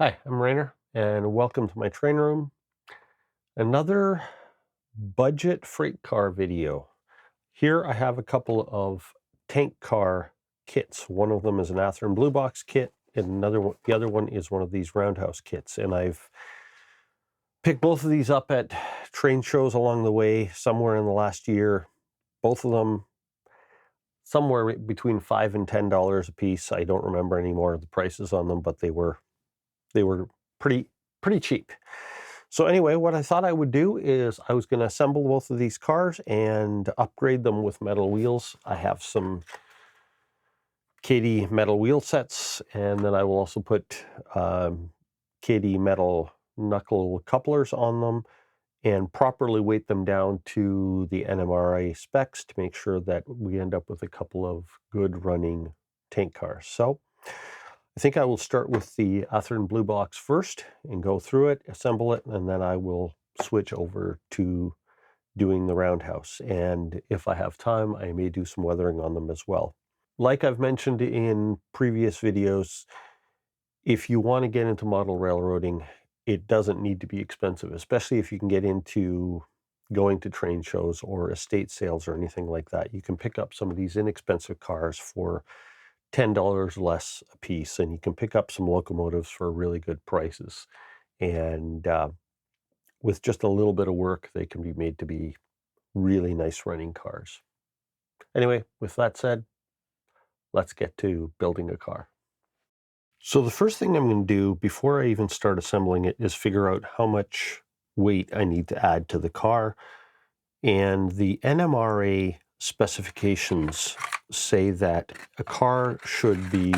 Hi, I'm Rainer, and welcome to my train room. Another budget freight car video. Here I have a couple of tank car kits. One of them is an Athearn Blue Box kit, and the other one is one of these Roundhouse kits. And I've picked both of these up at train shows along the way, somewhere in the last year. Both of them somewhere between $5 and $10 a piece. I don't remember anymore the prices on them, but they were pretty cheap. So anyway, what I thought I would do is I was going to assemble both of these cars and upgrade them with metal wheels. I have some KD metal wheel sets, and then I will also put KD metal knuckle couplers on them and properly weight them down to the NMRA specs to make sure that we end up with a couple of good running tank cars. So I think I will start with the Athearn Blue Box first and go through it, assemble it, and then I will switch over to doing the Roundhouse. And if I have time, I may do some weathering on them as well. Like I've mentioned in previous videos, if you want to get into model railroading, it doesn't need to be expensive, especially if you can get into going to train shows or estate sales or anything like that. You can pick up some of these inexpensive cars for $10 less a piece, and you can pick up some locomotives for really good prices. And with just a little bit of work, they can be made to be really nice running cars. Anyway, with that said, let's get to building a car. So the first thing I'm going to do before I even start assembling it is figure out how much weight I need to add to the car. And the NMRA specifications say that a car should be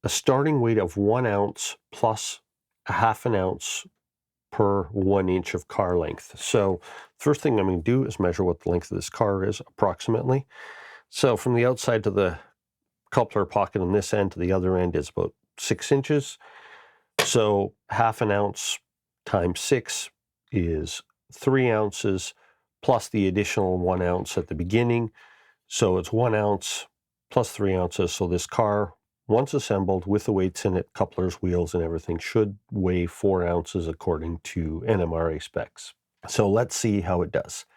a starting weight of 1 ounce plus a half an ounce per 1 inch of car length. So first thing I'm going to do is measure what the length of this car is approximately. So from the outside to the coupler pocket on this end to the other end is about 6 inches. So half an ounce times 6 is 3 ounces plus the additional 1 ounce at the beginning. So it's 1 ounce plus 3 ounces. So this car, once assembled with the weights in it, couplers, wheels, and everything, should weigh 4 ounces according to NMRA specs. So let's see how it does.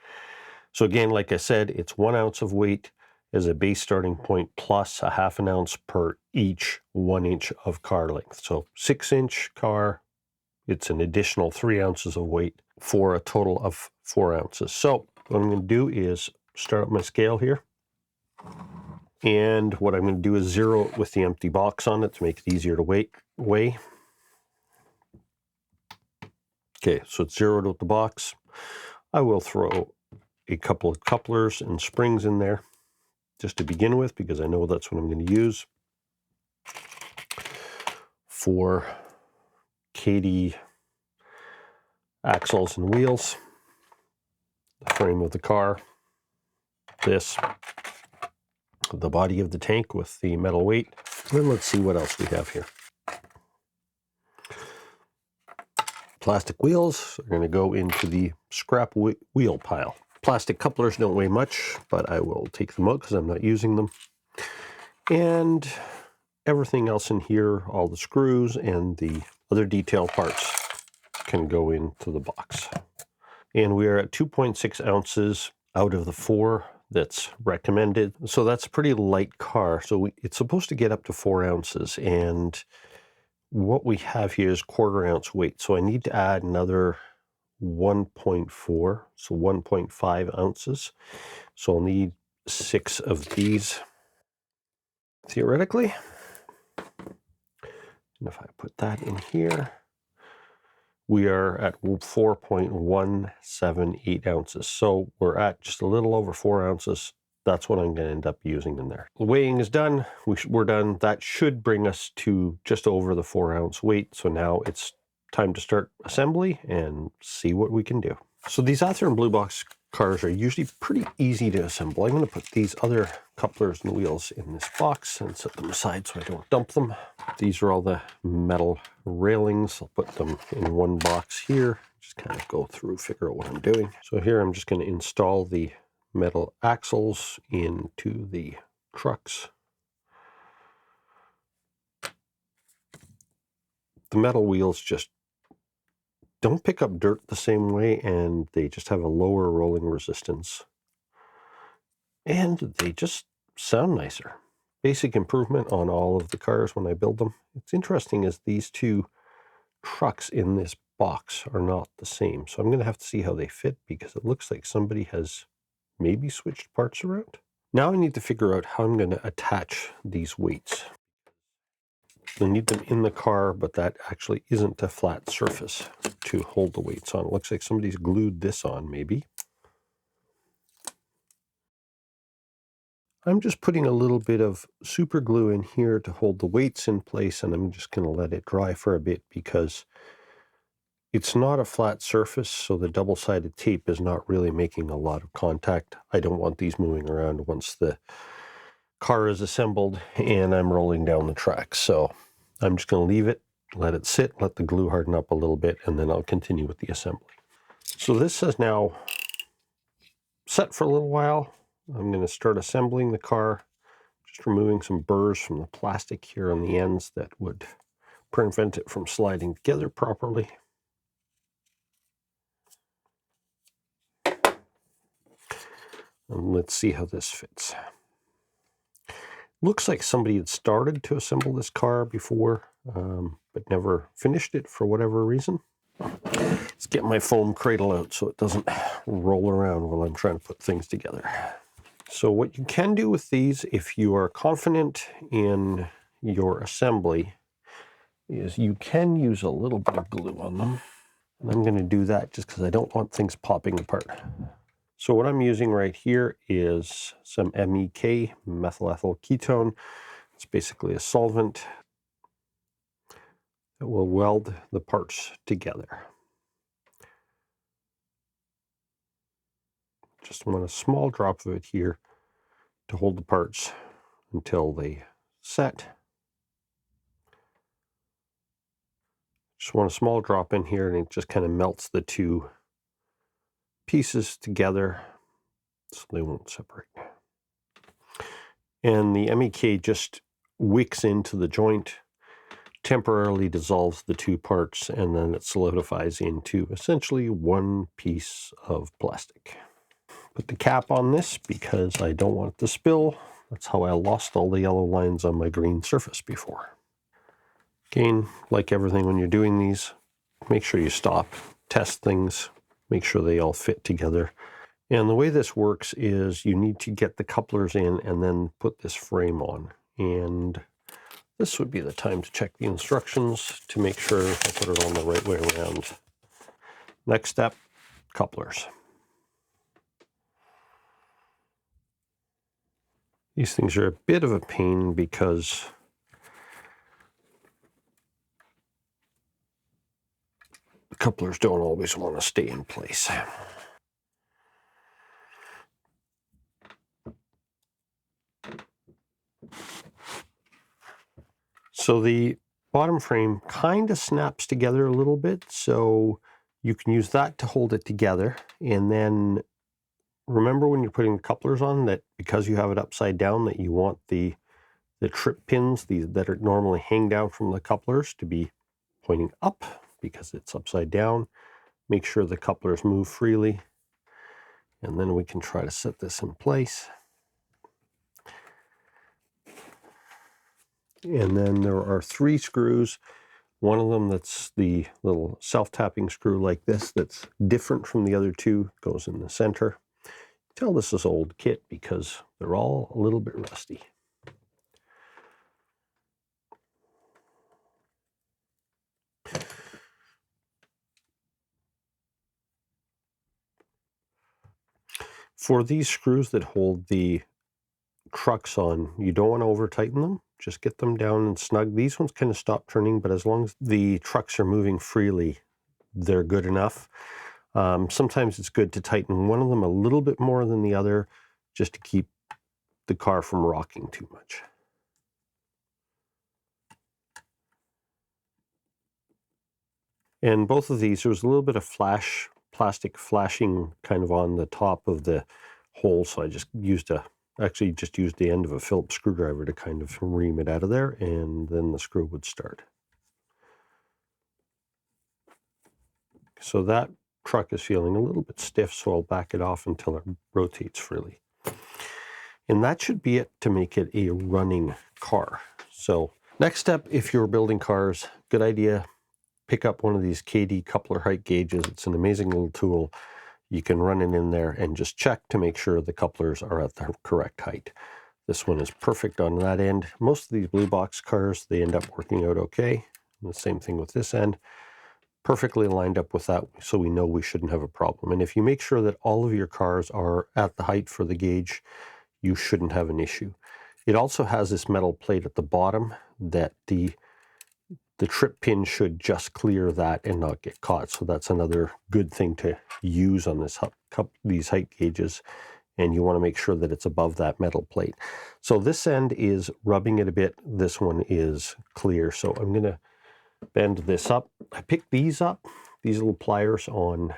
So again, like I said, it's 1 ounce of weight as a base starting point plus a half an ounce per each 1 inch of car length. So 6 inch car, it's an additional 3 ounces of weight for a total of 4 ounces. So what I'm going to do is start up my scale here. And what I'm going to do is zero it with the empty box on it to make it easier to weigh. Okay, so it's zeroed with the box. I will throw a couple of couplers and springs in there just to begin with, because I know that's what I'm going to use for KD axles and wheels, the frame of the car, this, the body of the tank with the metal weight. And let's see what else we have here. Plastic wheels are going to go into the scrap wheel pile. Plastic couplers don't weigh much, but I will take them out because I'm not using them. And everything else in here, all the screws and the other detail parts, can go into the box. And we are at 2.6 ounces out of the 4 that's recommended. So that's a pretty light car. So it's supposed to get up to 4 ounces. And what we have here is 1/4 ounce weight. So I need to add another 1.4, so 1.5 ounces. So I'll need 6 of these, theoretically. And if I put that in here, we are at 4.178 ounces. So we're at just a little over 4 ounces. That's what I'm going to end up using in there. The weighing is done. We're done. That should bring us to just over the 4 ounce weight. So now it's time to start assembly and see what we can do. So these Athearn Blue Box cars are usually pretty easy to assemble. I'm going to put these other couplers and wheels in this box and set them aside so I don't dump them. These are all the metal railings. I'll put them in one box here. Just kind of go through, figure out what I'm doing. So here I'm just going to install the metal axles into the trucks. the metal wheels just don't pick up dirt the same way, and they just have a lower rolling resistance. And they just sound nicer. Basic improvement on all of the cars when I build them. It's interesting is these two trucks in this box are not the same. So I'm going to have to see how they fit, because it looks like somebody has maybe switched parts around. Now I need to figure out how I'm going to attach these weights. I need them in the car, but that actually isn't a flat surface to hold the weights on. It looks like somebody's glued this on, maybe. I'm just putting a little bit of super glue in here to hold the weights in place, and I'm just going to let it dry for a bit, because it's not a flat surface, so the double-sided tape is not really making a lot of contact. I don't want these moving around once the car is assembled and I'm rolling down the track. So I'm just going to leave it, let it sit, let the glue harden up a little bit, and then I'll continue with the assembly. So this is now set for a little while. I'm going to start assembling the car, just removing some burrs from the plastic here on the ends that would prevent it from sliding together properly. And let's see how this fits. Looks like somebody had started to assemble this car before, but never finished it for whatever reason. Let's get my foam cradle out so it doesn't roll around while I'm trying to put things together. So what you can do with these, if you are confident in your assembly, is you can use a little bit of glue on them. And I'm going to do that just because I don't want things popping apart. So what I'm using right here is some MEK, methyl ethyl ketone. It's basically a solvent that will weld the parts together. Just want a small drop of it here to hold the parts until they set. Just want a small drop in here, and it just kind of melts the two pieces together so they won't separate. And the MEK just wicks into the joint, temporarily dissolves the two parts, and then it solidifies into essentially one piece of plastic. Put the cap on this because I don't want it to spill. That's how I lost all the yellow lines on my green surface before. Again, like everything when you're doing these, make sure you stop, test things, make sure they all fit together. And the way this works is you need to get the couplers in and then put this frame on. And this would be the time to check the instructions to make sure I put it on the right way around. Next step, couplers. These things are a bit of a pain because the couplers don't always want to stay in place. So the bottom frame kind of snaps together a little bit, so you can use that to hold it together. And then remember when you're putting the couplers on that because you have it upside down that you want the trip pins, these that are normally hang down from the couplers, to be pointing up because it's upside down. Make sure the couplers move freely, and then we can try to set this in place. And then there are 3 screws. One of them that's the little self-tapping screw like this that's different from the other 2, goes in the center. Tell this is old kit because they're all a little bit rusty. For these screws that hold the trucks on, you don't want to over tighten them. Just get them down and snug. These ones kind of stop turning, but as long as the trucks are moving freely, they're good enough. Sometimes it's good to tighten one of them a little bit more than the other just to keep the car from rocking too much. And both of these, there was a little bit of plastic flashing kind of on the top of the hole, so I just used the end of a Phillips screwdriver to kind of ream it out of there, and then the screw would start. So that truck is feeling a little bit stiff, so I'll back it off until it rotates freely. And that should be it to make it a running car. So next step, if you're building cars, good idea, pick up one of these KD coupler height gauges. It's an amazing little tool. You can run it in there and just check to make sure the couplers are at the correct height. This one is perfect on that end. Most of these blue box cars, they end up working out okay. And the same thing with this end. Perfectly lined up with that, so we know we shouldn't have a problem. And if you make sure that all of your cars are at the height for the gauge, you shouldn't have an issue. It also has this metal plate at the bottom that the trip pin should just clear that and not get caught. So that's another good thing to use on these height gauges. And you want to make sure that it's above that metal plate. So this end is rubbing it a bit. This one is clear. So I'm going to bend this up. I picked these up, these little pliers on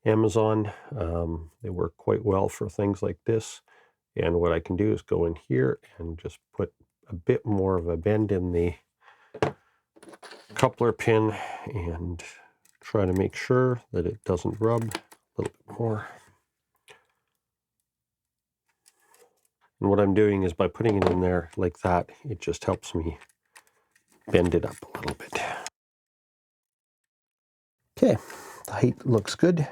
Amazon. They work quite well for things like this. And what I can do is go in here and just put a bit more of a bend in the coupler pin and try to make sure that it doesn't rub a little bit more. And what I'm doing is by putting it in there like that, it just helps me bend it up a little bit. Okay, the height looks good.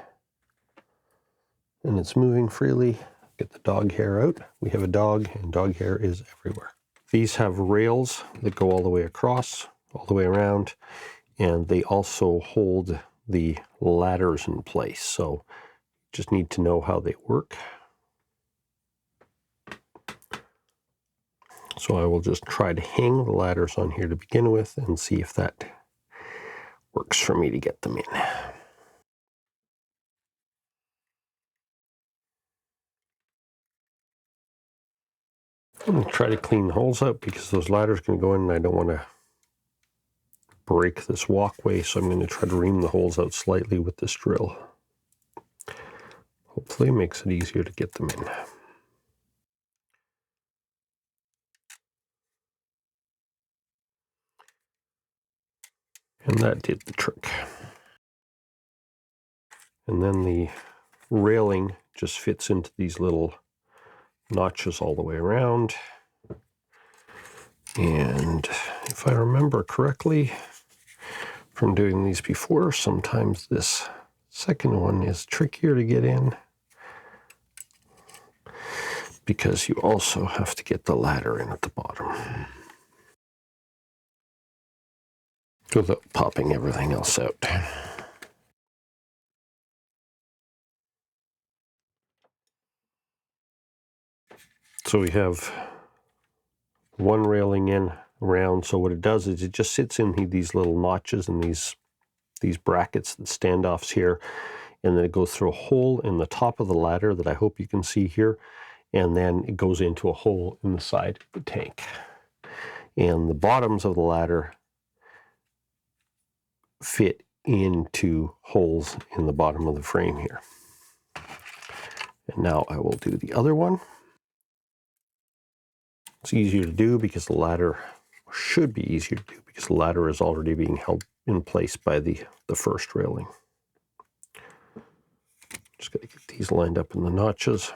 And it's moving freely. Get the dog hair out. We have a dog, and dog hair is everywhere. These have rails that go all the way across, all the way around, and they also hold the ladders in place. So just need to know how they work. So I will just try to hang the ladders on here to begin with and see if that works for me to get them in. I'm going to try to clean the holes out because those ladders can go in and I don't want to break this walkway, so I'm going to try to ream the holes out slightly with this drill. Hopefully it makes it easier to get them in. And that did the trick. And then the railing just fits into these little notches all the way around. And if I remember correctly from doing these before, sometimes this second one is trickier to get in because you also have to get the ladder in at the bottom without popping everything else out. So we have one railing in around. So what it does is it just sits in these little notches and these brackets, the standoffs here, and then it goes through a hole in the top of the ladder that I hope you can see here, and then it goes into a hole in the side of the tank. And the bottoms of the ladder fit into holes in the bottom of the frame here. And now I will do the other one. It's easier to do because the ladder should be easier to do because the ladder is already being held in place by the first railing. Just got to get these lined up in the notches.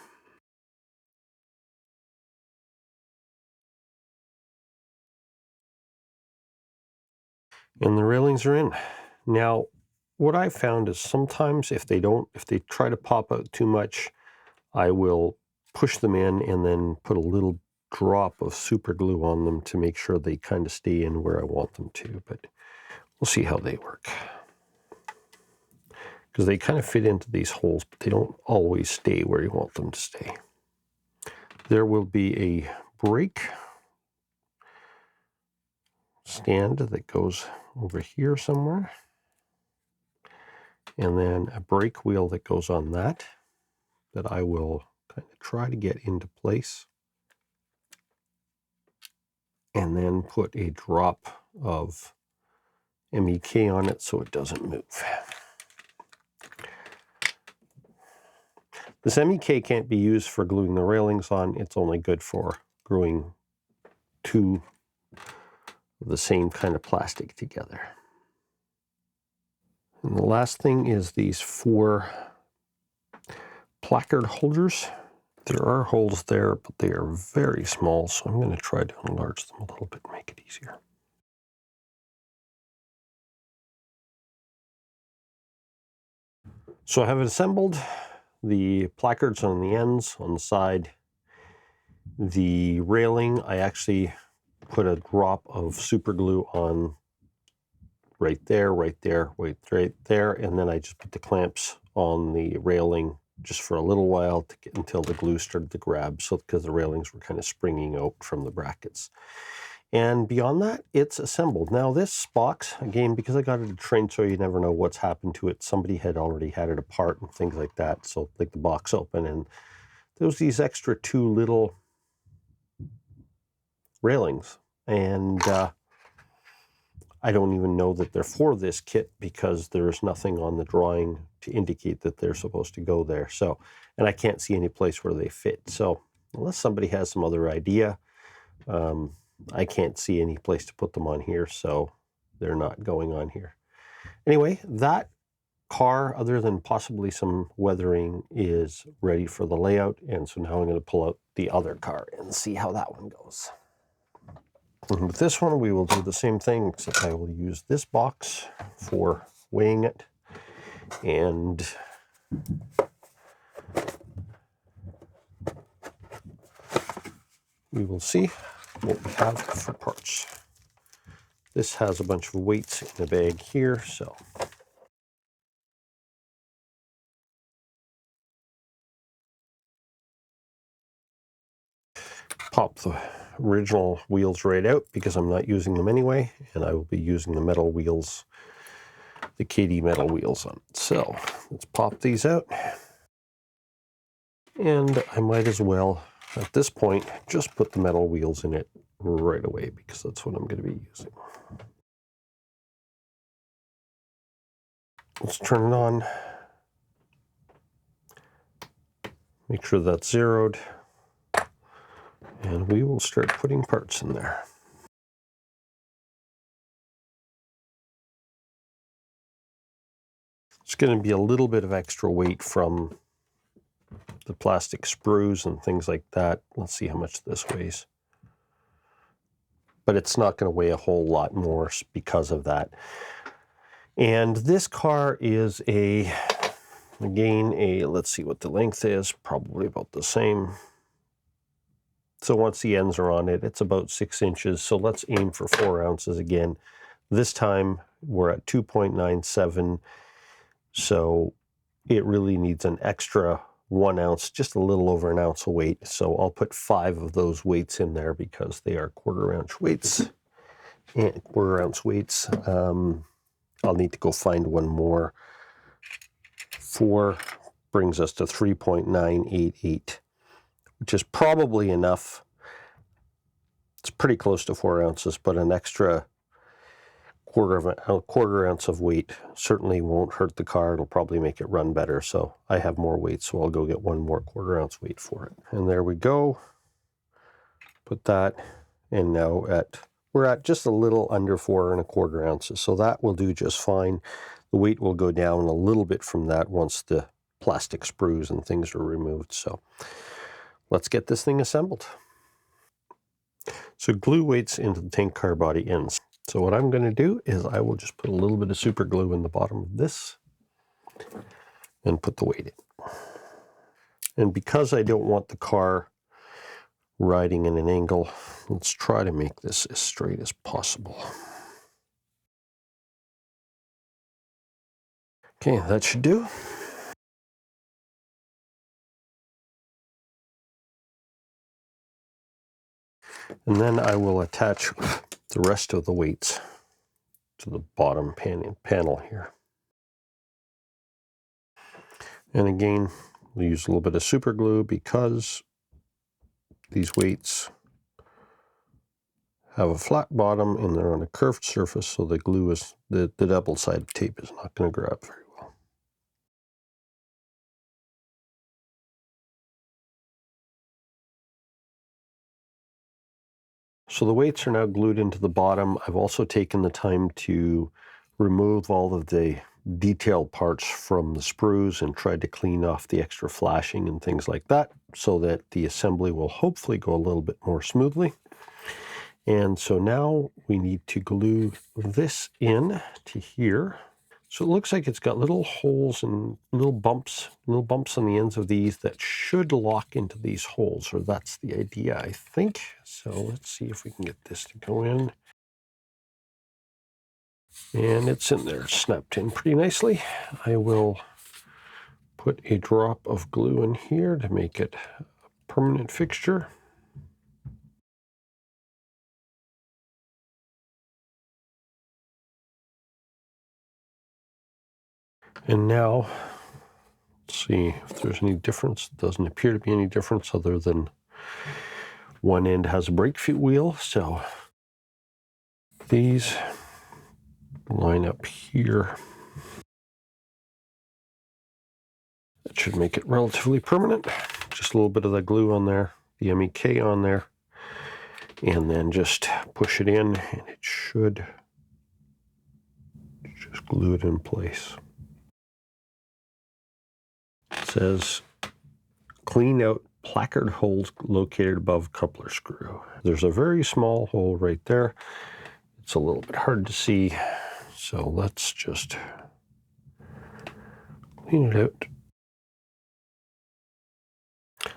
And the railings are in. Now, what I found is sometimes if they try to pop out too much, I will push them in and then put a little drop of super glue on them to make sure they kind of stay in where I want them to, but we'll see how they work. Because they kind of fit into these holes, but they don't always stay where you want them to stay. There will be a brake stand that goes over here somewhere, and then a brake wheel that goes on that I will kind of try to get into place, and then put a drop of MEK on it so it doesn't move. This MEK can't be used for gluing the railings on. It's only good for gluing two of the same kind of plastic together. And the last thing is these 4 placard holders. There are holes there, but they are very small, so I'm going to try to enlarge them a little bit, make it easier. So I have it assembled. The placards on the ends, on the side. The railing, I actually put a drop of super glue on right there, right there, right there, and then I just put the clamps on the railing just for a little while to get until the glue started to grab, so because the railings were kind of springing out from the brackets. And beyond that, it's assembled. Now this box, again, because I got it at a train show, you never know what's happened to it. Somebody had already had it apart and things like that. So like the box open, and there was these extra 2 little railings. And I don't even know that they're for this kit because there's nothing on the drawing to indicate that they're supposed to go there. So, and I can't see any place where they fit. So unless somebody has some other idea, I can't see any place to put them on here. So they're not going on here. Anyway, that car, other than possibly some weathering, is ready for the layout. And so now I'm going to pull out the other car and see how that one goes. And with this one, we will do the same thing, except I will use this box for weighing it. And we will see what we have for parts. This has a bunch of weights in the bag here, so. Pop the original wheels right out because I'm not using them anyway, and I will be using the metal wheels, the KD metal wheels on it. So let's pop these out. And I might as well, at this point, just put the metal wheels in it right away because that's what I'm going to be using. Let's turn it on. Make sure that's zeroed. And we will start putting parts in there. It's going to be a little bit of extra weight from the plastic sprues and things like that. Let's see how much this weighs. But it's not going to weigh a whole lot more because of that. And this car is again, let's see what the length is, probably about the same. So once the ends are on it, it's about 6 inches. So let's aim for 4 ounces again. This time we're at 2.97. So it really needs an extra 1 ounce, just a little over an ounce of weight. So I'll put 5 of those weights in there because they are quarter-ounce weights. And quarter-ounce weights. I'll need to go find one more. 4 brings us to 3.988, which is probably enough. It's pretty close to 4 ounces, but an extra quarter ounce of weight certainly won't hurt the car. It'll probably make it run better. So I have more weight, so I'll go get one more quarter-ounce weight for it. And there we go. Put that, and now we're at just a little under 4¼ ounces. So that will do just fine. The weight will go down a little bit from that once the plastic sprues and things are removed. So let's get this thing assembled. So glue weights into the tank car body ends. So what I'm going to do is I will just put a little bit of super glue in the bottom of this and put the weight in. And because I don't want the car riding in an angle, let's try to make this as straight as possible. Okay, that should do. And then I will attach the rest of the weights to the bottom panel here. And again, we'll use a little bit of super glue because these weights have a flat bottom and they're on a curved surface, so the glue is, the double-sided tape is not going to grab very well. So the weights are now glued into the bottom. I've also taken the time to remove all of the detailed parts from the sprues and tried to clean off the extra flashing and things like that so that the assembly will hopefully go a little bit more smoothly. And so now we need to glue this in to here. So it looks like it's got little holes and little bumps on the ends of these that should lock into these holes, or that's the idea, I think. So let's see if we can get this to go in. And it's in there, snapped in pretty nicely. I will put a drop of glue in here to make it a permanent fixture. And now, let's see if there's any difference. It doesn't appear to be any difference other than one end has a brake wheel. So these line up here. That should make it relatively permanent. Just a little bit of the glue on there, the MEK on there, and then just push it in and it should just glue it in place. It says clean out placard holes located above coupler screw. There's a very small hole right there. It's a little bit hard to see, so let's just clean it out.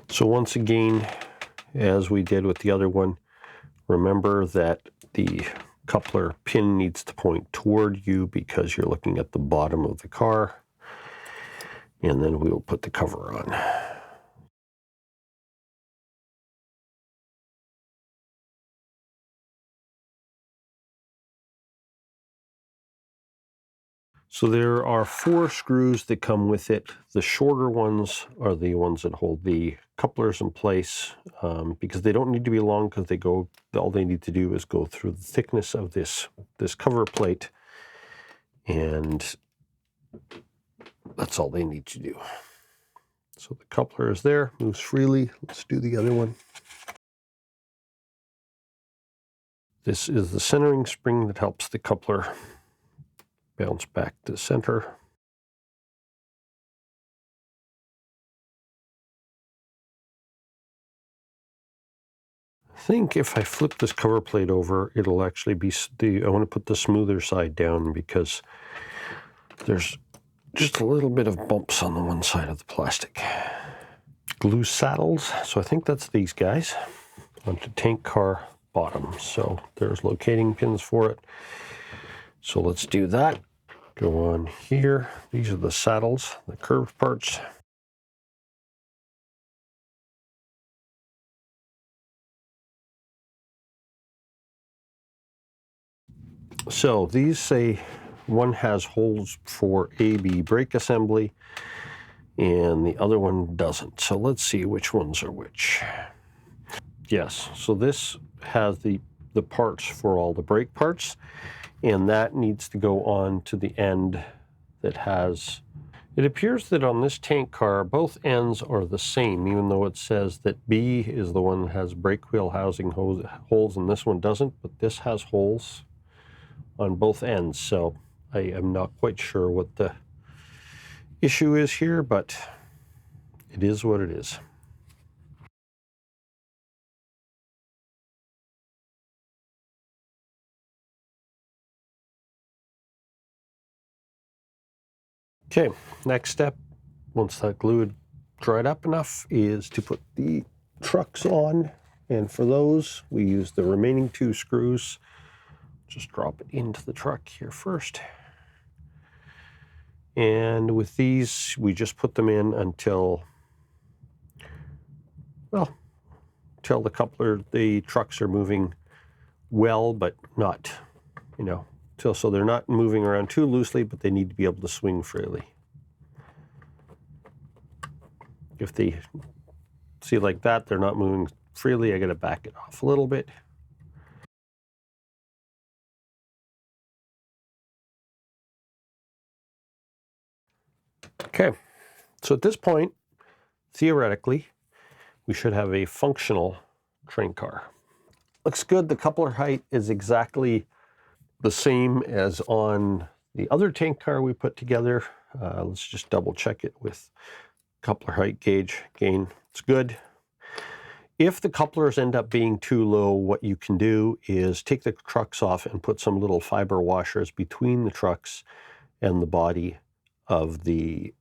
So once again, as we did with the other one, remember that the coupler pin needs to point toward you because you're looking at the bottom of the car, and then we will put the cover on. So there are 4 screws that come with it. The shorter ones are the ones that hold the couplers in place, because they don't need to be long, because all they need to do is go through the thickness of this cover plate, and that's all they need to do. So the coupler is there, moves freely. Let's do the other one. This is the centering spring that helps the coupler bounce back to center. I think if I flip this cover plate over, it'll actually be, I want to put the smoother side down because there's just a little bit of bumps on the one side of the plastic. Glue saddles, so I think that's these guys, onto tank car bottom. So there's locating pins for it. So let's do that. Go on here. These are the saddles, the curved parts. So these say one has holes for AB brake assembly and the other one doesn't. So let's see which ones are which. Yes, so this has the parts for all the brake parts, and that needs to go on to the end that has... It appears that on this tank car, both ends are the same, even though it says that B is the one that has brake wheel housing holes and this one doesn't, but this has holes on both ends. So I am not quite sure what the issue is here, but it is what it is. Okay, next step, once that glue had dried up enough, is to put the trucks on. And for those, we use the remaining 2 screws. Just drop it into the truck here first. And with these, we just put them in until, well, until the trucks are moving well, but not, so they're not moving around too loosely, but they need to be able to swing freely. If they see like that, they're not moving freely, I got to back it off a little bit. Okay, so at this point, theoretically, we should have a functional train car. Looks good. The coupler height is exactly the same as on The other tank car we put together, let's just double check it with coupler height gauge. Again, it's good. If the couplers end up being too low, what you can do is take the trucks off and put some little fiber washers between the trucks and the body of the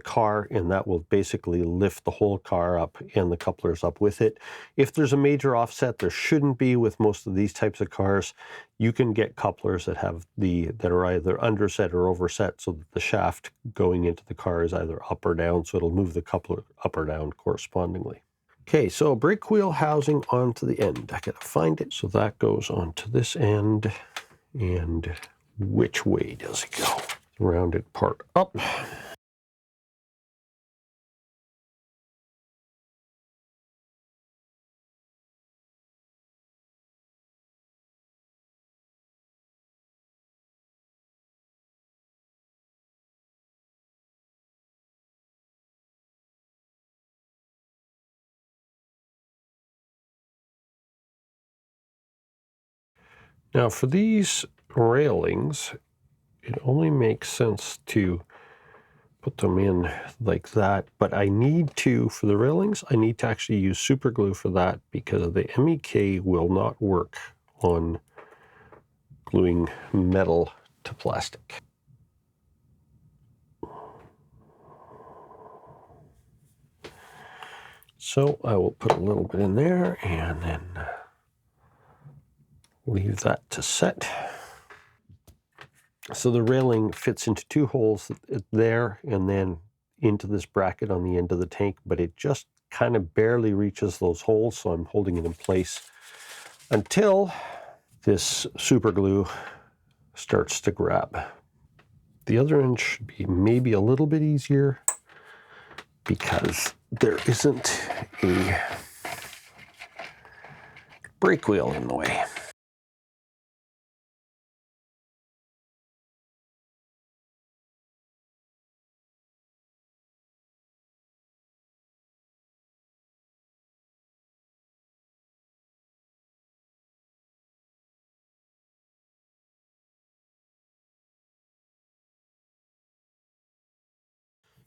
car, and that will basically lift the whole car up and the couplers up with it. If there's a major offset, there shouldn't be with most of these types of cars. You can get couplers that are either underset or overset so that the shaft going into the car is either up or down, so it'll move the coupler up or down correspondingly. Okay, so brake wheel housing onto the end. I gotta find it. So that goes onto this end. And which way does it go? Rounded part up. Now for these railings, it only makes sense to put them in like that, but I need to, for the railings, I need to actually use super glue for that because the MEK will not work on gluing metal to plastic. So I will put a little bit in there and then leave that to set. So the railing fits into two holes there and then into this bracket on the end of the tank, but it just kind of barely reaches those holes, so I'm holding it in place until this super glue starts to grab. The other end should be maybe a little bit easier because there isn't a brake wheel in the way.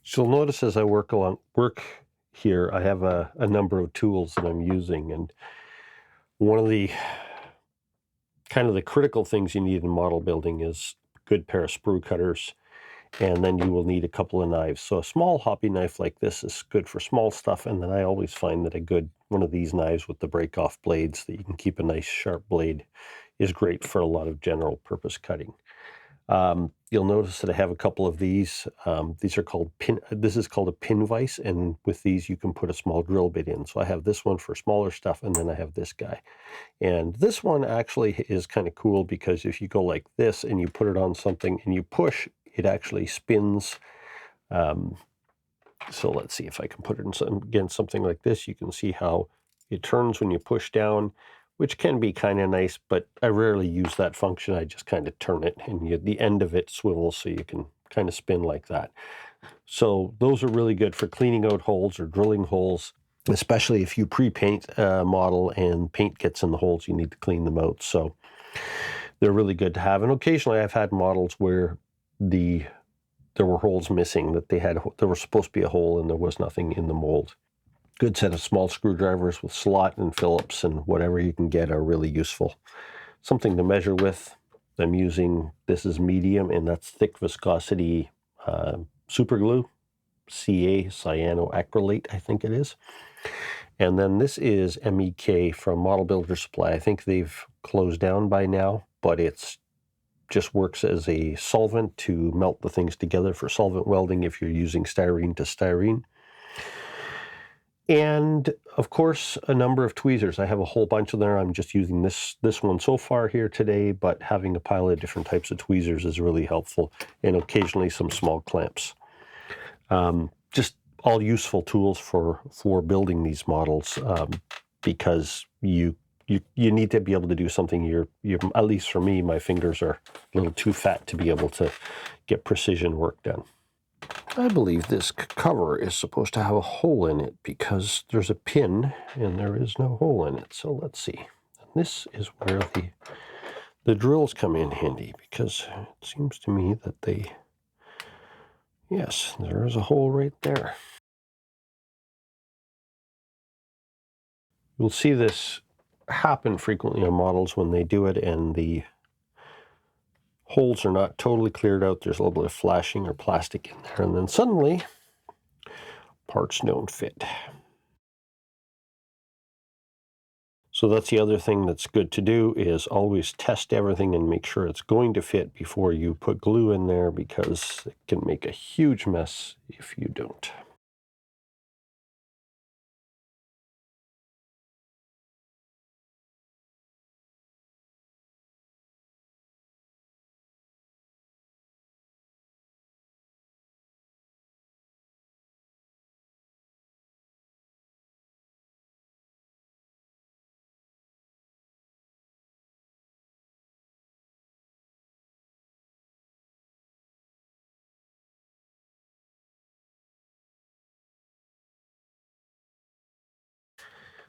So you'll notice as I work here, I have a number of tools that I'm using, and one of the kind of the critical things you need in model building is a good pair of sprue cutters, and then you will need a couple of knives. So a small hobby knife like this is good for small stuff, and then I always find that one of these knives with the break-off blades that you can keep a nice sharp blade is great for a lot of general purpose cutting. You'll notice that I have a couple of these. These are called this is called a pin vise, and with these you can put a small drill bit in. So I have this one for smaller stuff, and then I have this guy. And this one actually is kind of cool because if you go like this and you put it on something and you push, it actually spins. So let's see if I can put it in against something like this. You can see how it turns when you push down, which can be kind of nice, but I rarely use that function. I just kind of turn it and the end of it swivels so you can kind of spin like that. So those are really good for cleaning out holes or drilling holes, especially if you pre-paint a model and paint gets in the holes, you need to clean them out. So they're really good to have. And occasionally I've had models where there were holes missing, that there was supposed to be a hole and there was nothing in the mold. Good set of small screwdrivers with slot and Phillips and whatever you can get are really useful. Something to measure with. I'm using, this is medium, and that's thick viscosity super glue, CA, cyanoacrylate, I think it is. And then this is MEK from Model Builder Supply. I think they've closed down by now, but it's just works as a solvent to melt the things together for solvent welding if you're using styrene to styrene. And of course, a number of tweezers. I have a whole bunch of them. I'm just using this one so far here today, but having a pile of different types of tweezers is really helpful, and occasionally some small clamps. Just all useful tools for building these models, because you need to be able to do something. You're at least for me, my fingers are a little too fat to be able to get precision work done. I believe this cover is supposed to have a hole in it because there's a pin and there is no hole in it. So let's see. And this is where the drills come in handy, because it seems to me that they, yes, there is a hole right there. You'll see this happen frequently on models when they do it and the holes are not totally cleared out. There's a little bit of flashing or plastic in there, and then suddenly parts don't fit. So that's the other thing that's good to do, is always test everything and make sure it's going to fit before you put glue in there, because it can make a huge mess if you don't.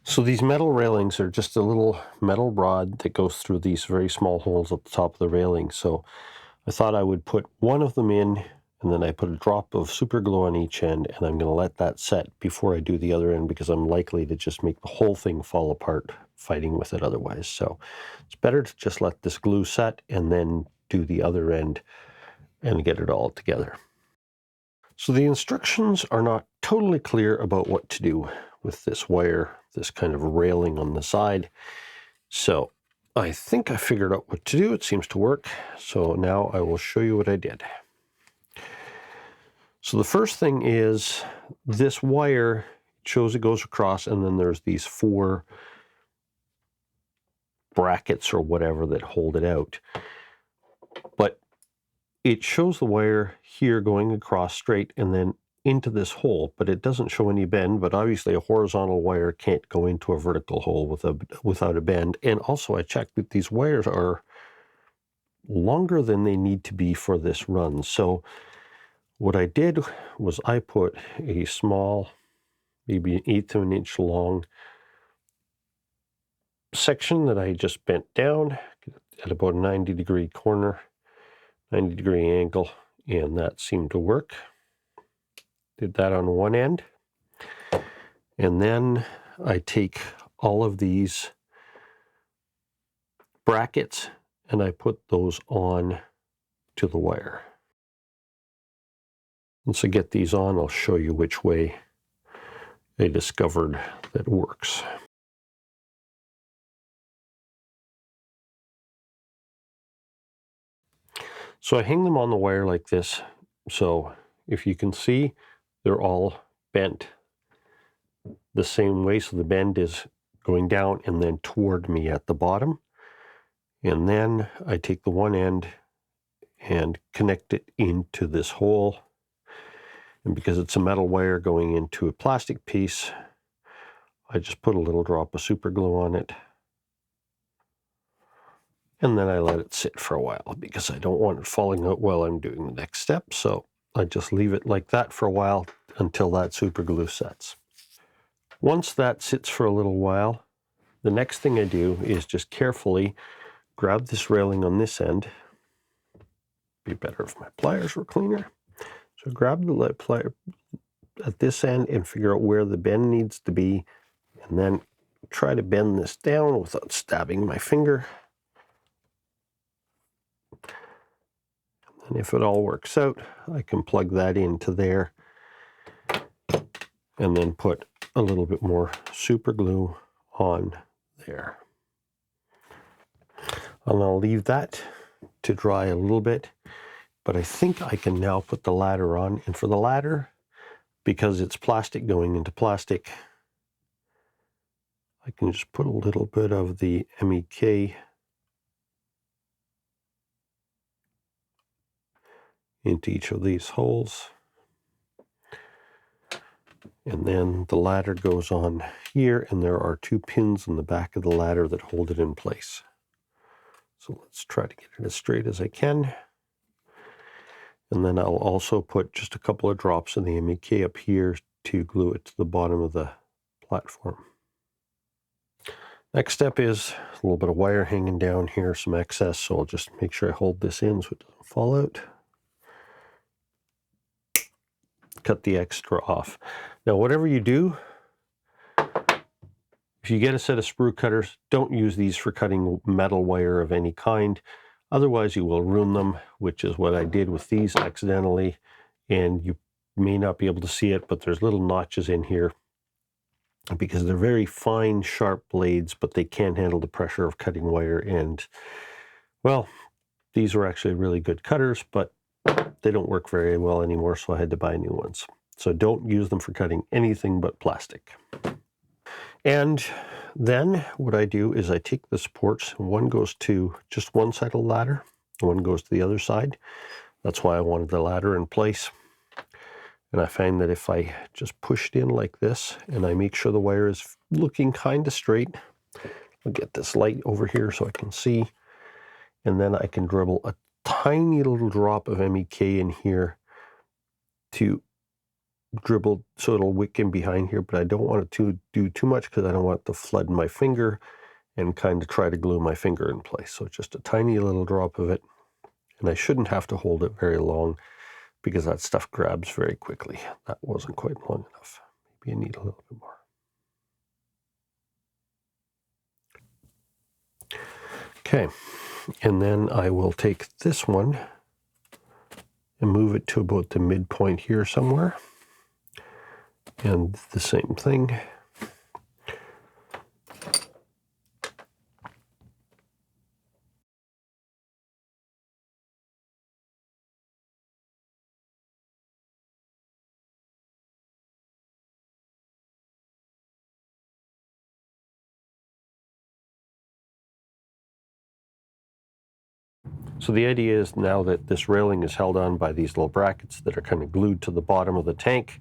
So these metal railings are just a little metal rod that goes through these very small holes at the top of the railing. So I thought I would put one of them in, and then I put a drop of super glue on each end, and I'm going to let that set before I do the other end, because I'm likely to just make the whole thing fall apart fighting with it otherwise. So it's better to just let this glue set and then do the other end and get it all together. So the instructions are not totally clear about what to do with this wire, this kind of railing on the side. So I think I figured out what to do. It seems to work. So now I will show you what I did. So the first thing is, this wire shows it goes across, and then there's these 4 brackets or whatever that hold it out. But it shows the wire here going across straight and then into this hole, but it doesn't show any bend. But obviously a horizontal wire can't go into a vertical hole without a bend. And also I checked that these wires are longer than they need to be for this run. So what I did was I put a small, maybe 1/8 of an inch long section that I just bent down at about a 90-degree corner, 90-degree angle, and that seemed to work. Did that on one end. And then I take all of these brackets and I put those on to the wire. Once I get these on, I'll show you which way I discovered that works. So I hang them on the wire like this. So if you can see, they're all bent the same way. So the bend is going down and then toward me at the bottom. And then I take the one end and connect it into this hole. And because it's a metal wire going into a plastic piece, I just put a little drop of super glue on it. And then I let it sit for a while, because I don't want it falling out while I'm doing the next step. So I just leave it like that for a while until that super glue sets. Once that sits for a little while, the next thing I do is just carefully grab this railing on this end. Be better if my pliers were cleaner. So grab the plier at this end and figure out where the bend needs to be, and then try to bend this down without stabbing my finger. And if it all works out, I can plug that into there and then put a little bit more super glue on there. And I'll leave that to dry a little bit, but I think I can now put the ladder on. And for the ladder, because it's plastic going into plastic, I can just put a little bit of the MEK into each of these holes. And then the ladder goes on here, and there are 2 pins in the back of the ladder that hold it in place. So let's try to get it as straight as I can. And then I'll also put just a couple of drops of the MEK up here to glue it to the bottom of the platform. Next step is a little bit of wire hanging down here, some excess, so I'll just make sure I hold this in so it doesn't fall out. Cut the extra off. Now, whatever you do, if you get a set of sprue cutters, don't use these for cutting metal wire of any kind. Otherwise, you will ruin them, which is what I did with these accidentally. And you may not be able to see it, but there's little notches in here because they're very fine, sharp blades, but they can't handle the pressure of cutting wire. And, well, these were actually really good cutters, but they don't work very well anymore, so I had to buy new ones. So don't use them for cutting anything but plastic. And then what I do is I take the supports, one goes to just one side of the ladder, one goes to the other side. That's why I wanted the ladder in place. And I find that if I just push it in like this, and I make sure the wire is looking kind of straight, I'll get this light over here so I can see, and then I can dribble a tiny little drop of MEK in here to dribble so it'll wick in behind here, but I don't want it to do too much because I don't want it to flood my finger and kind of try to glue my finger in place. So just a tiny little drop of it, and I shouldn't have to hold it very long because that stuff grabs very quickly. That wasn't quite long enough. Maybe I need a little bit more. Okay, and then I will take this one and move it to about the midpoint here somewhere. And the same thing. So the idea is now that this railing is held on by these little brackets that are kind of glued to the bottom of the tank,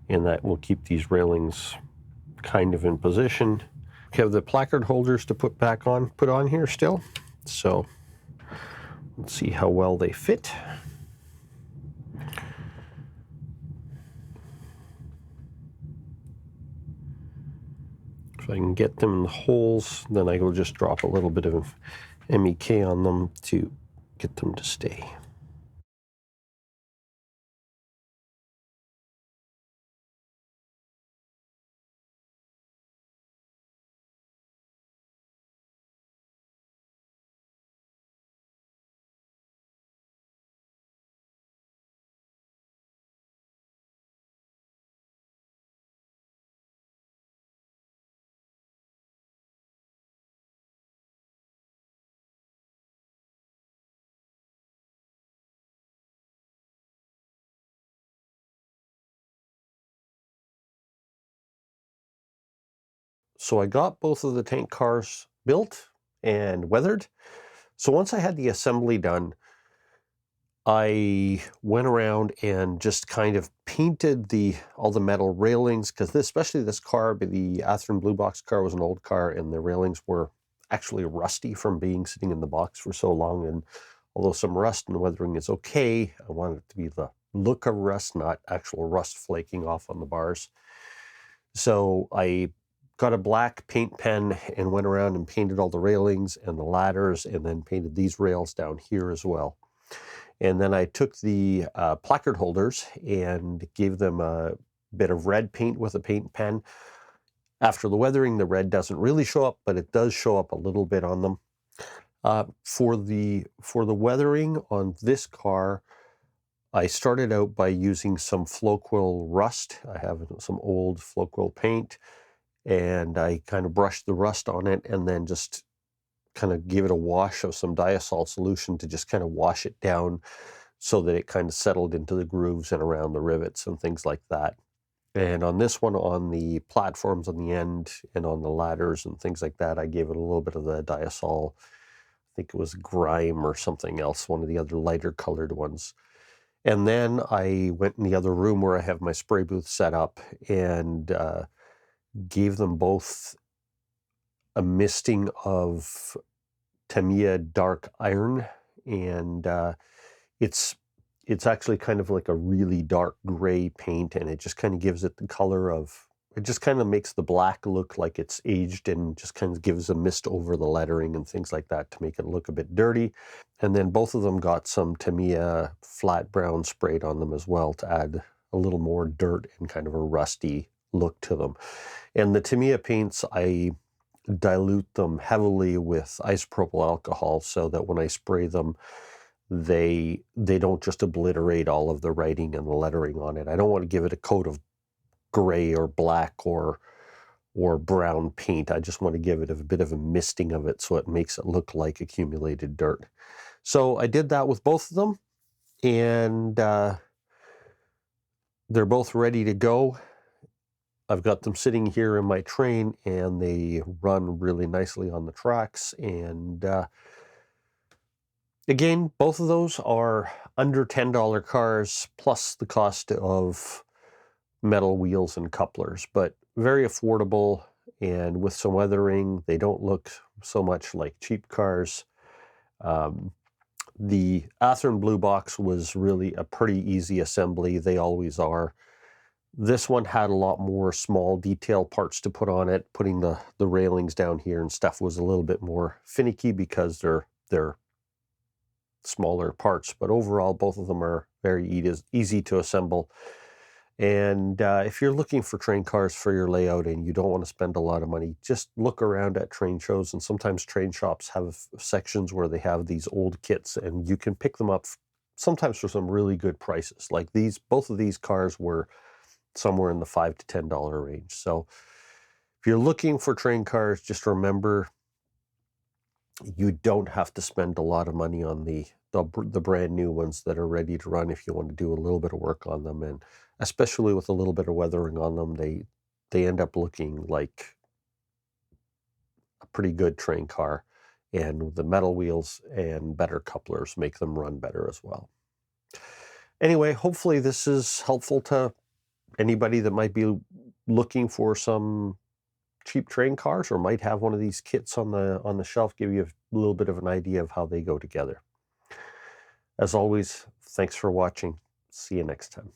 and that will keep these railings kind of in position. We have the placard holders to put on here still. So let's see how well they fit. If I can get them in the holes, then I will just drop a little bit of MEK on them to get them to stay. So I got both of the tank cars built and weathered. So once I had the assembly done, I went around and just kind of painted all the metal railings, because especially this car, the Athearn Blue Box car, was an old car, and the railings were actually rusty from sitting in the box for so long. And although some rust and weathering is okay, I wanted it to be the look of rust, not actual rust flaking off on the bars. So I got a black paint pen and went around and painted all the railings and the ladders, and then painted these rails down here as well. And then I took the placard holders and gave them a bit of red paint with a paint pen. After the weathering, the red doesn't really show up, but it does show up a little bit on them. For the weathering on this car, I started out by using some Floquil rust. I have some old Floquil paint, and I kind of brushed the rust on it, and then just kind of give it a wash of some diasol solution to just kind of wash it down so that it kind of settled into the grooves and around the rivets and things like that. And on this one, on the platforms on the end and on the ladders and things like that, I gave it a little bit of the diasol. I think it was Grime or something else, one of the other lighter colored ones. And then I went in the other room where I have my spray booth set up and gave them both a misting of Tamiya Dark Iron, and it's actually kind of like a really dark gray paint, and it just kind of gives it the color of it just kind of makes the black look like it's aged and just kind of gives a mist over the lettering and things like that to make it look a bit dirty. And then both of them got some Tamiya flat brown sprayed on them as well to add a little more dirt and kind of a rusty look to them. And the Tamiya paints, I dilute them heavily with isopropyl alcohol so that when I spray them, they don't just obliterate all of the writing and the lettering on it. I don't want to give it a coat of gray or black or brown paint. I just want to give it a bit of a misting of it so it makes it look like accumulated dirt. So I did that with both of them, and they're both ready to go. I've got them sitting here in my train, and they run really nicely on the tracks. And again, both of those are under $10 cars, plus the cost of metal wheels and couplers, but very affordable. And with some weathering, they don't look so much like cheap cars. The Athearn Blue Box was really a pretty easy assembly. They always are. This one had a lot more small detail parts to put on it. Putting the railings down here and stuff was a little bit more finicky because they're smaller parts. But overall, both of them are very easy to assemble. And if you're looking for train cars for your layout and you don't want to spend a lot of money, just look around at train shows. And sometimes train shops have sections where they have these old kits, and you can pick them up sometimes for some really good prices. Like both of these cars were somewhere in the $5 to $10 range. So if you're looking for train cars, just remember you don't have to spend a lot of money on the brand new ones that are ready to run if you want to do a little bit of work on them. And especially with a little bit of weathering on them, they end up looking like a pretty good train car. And the metal wheels and better couplers make them run better as well. Anyway, hopefully this is helpful to anybody that might be looking for some cheap train cars or might have one of these kits on the shelf, give you a little bit of an idea of how they go together. As always, thanks for watching. See you next time.